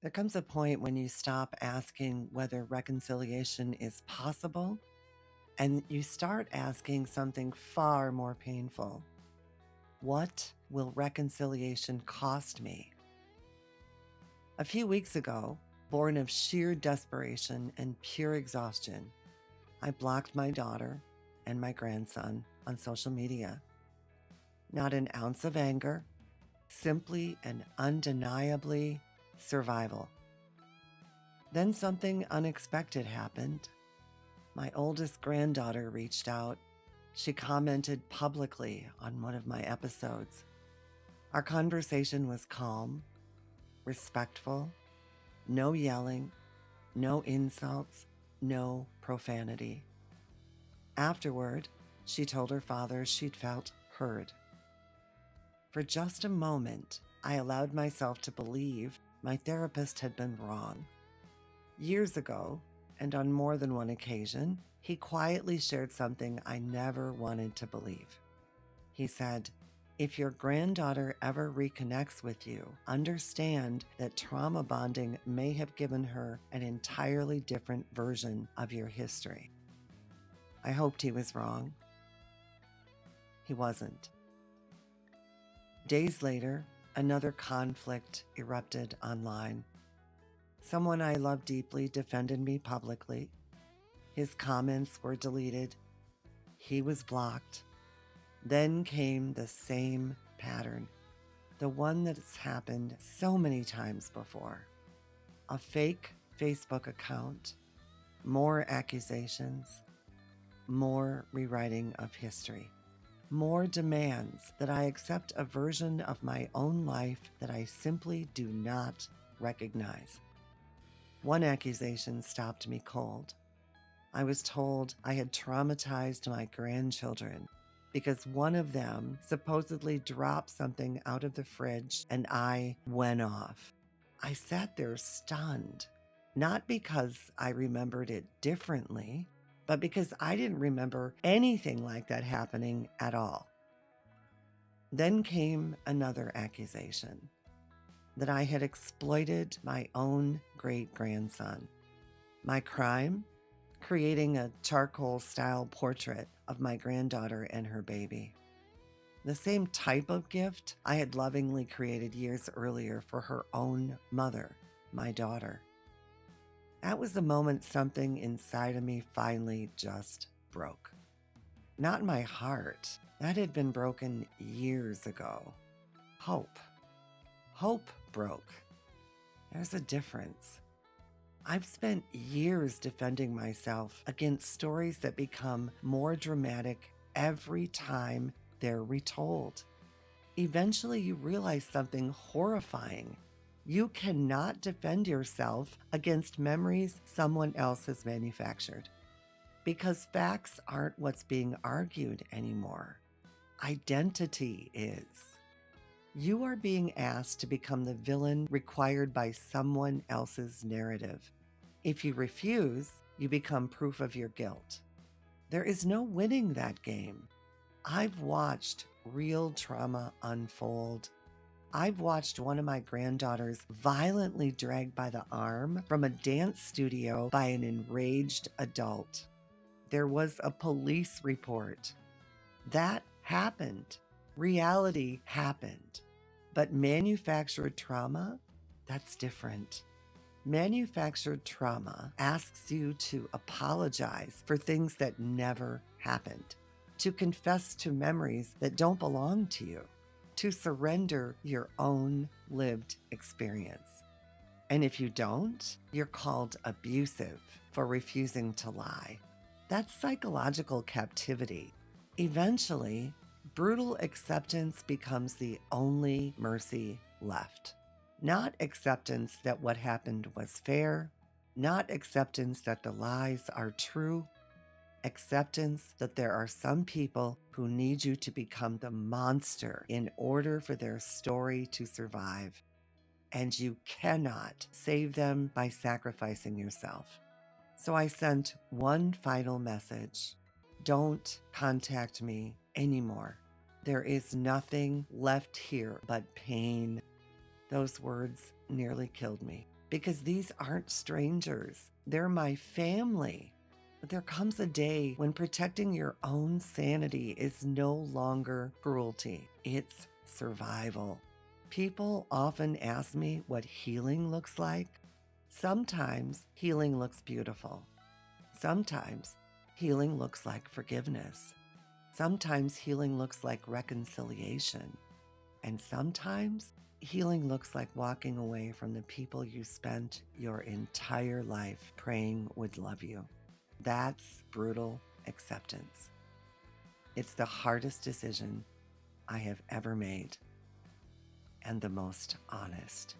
There comes a point when you stop asking whether reconciliation is possible and you start asking something far more painful. What will reconciliation cost me? A few weeks ago, born of sheer desperation and pure exhaustion, I blocked my daughter and my grandson on social media. Not an ounce of anger, simply and undeniably survival. Then something unexpected happened. My oldest granddaughter reached out. She commented publicly on one of my episodes. Our conversation was calm, respectful, no yelling, no insults, no profanity. Afterward, she told her father she'd felt heard. For just a moment, I allowed myself to believe my therapist had been wrong. Years ago, and on more than one occasion, he quietly shared something I never wanted to believe. He said, "If your granddaughter ever reconnects with you, understand that trauma bonding may have given her an entirely different version of your history." I hoped he was wrong. He wasn't. Days later, another conflict erupted online. Someone I love deeply defended me publicly. His comments were deleted. He was blocked. Then came the same pattern, the one that's happened so many times before. A fake Facebook account, more accusations, more rewriting of history, more demands that I accept a version of my own life that I simply do not recognize. One accusation stopped me cold. I was told I had traumatized my grandchildren because one of them supposedly dropped something out of the fridge and I went off. I sat there stunned, not because I remembered it differently, but because I didn't remember anything like that happening at all. Then came another accusation that I had exploited my own great-grandson. My crime? Creating a charcoal-style portrait of my granddaughter and her baby. The same type of gift I had lovingly created years earlier for her own mother, my daughter. That was the moment something inside of me finally just broke. Not my heart. That had been broken years ago. Hope. Hope broke. There's a difference. I've spent years defending myself against stories that become more dramatic every time they're retold. Eventually, you realize something horrifying. You cannot defend yourself against memories someone else has manufactured because facts aren't what's being argued anymore. Identity is. You are being asked to become the villain required by someone else's narrative. If you refuse, you become proof of your guilt. There is no winning that game. I've watched real trauma unfold. I've watched one of my granddaughters violently dragged by the arm from a dance studio by an enraged adult. There was a police report. That happened. Reality happened. But manufactured trauma, that's different. Manufactured trauma asks you to apologize for things that never happened, to confess to memories that don't belong to you, to surrender your own lived experience. And if you don't, you're called abusive for refusing to lie. That's psychological captivity. Eventually, brutal acceptance becomes the only mercy left. Not acceptance that what happened was fair, not acceptance that the lies are true, acceptance that there are some people who need you to become the monster in order for their story to survive. And you cannot save them by sacrificing yourself. So I sent one final message. Don't contact me anymore. There is nothing left here but pain. Those words nearly killed me. because these aren't strangers. They're my family. But there comes a day when protecting your own sanity is no longer cruelty, it's survival. People often ask me what healing looks like. Sometimes healing looks beautiful. Sometimes healing looks like forgiveness. Sometimes healing looks like reconciliation. And sometimes healing looks like walking away from the people you spent your entire life praying would love you. That's brutal acceptance. It's the hardest decision I have ever made and the most honest.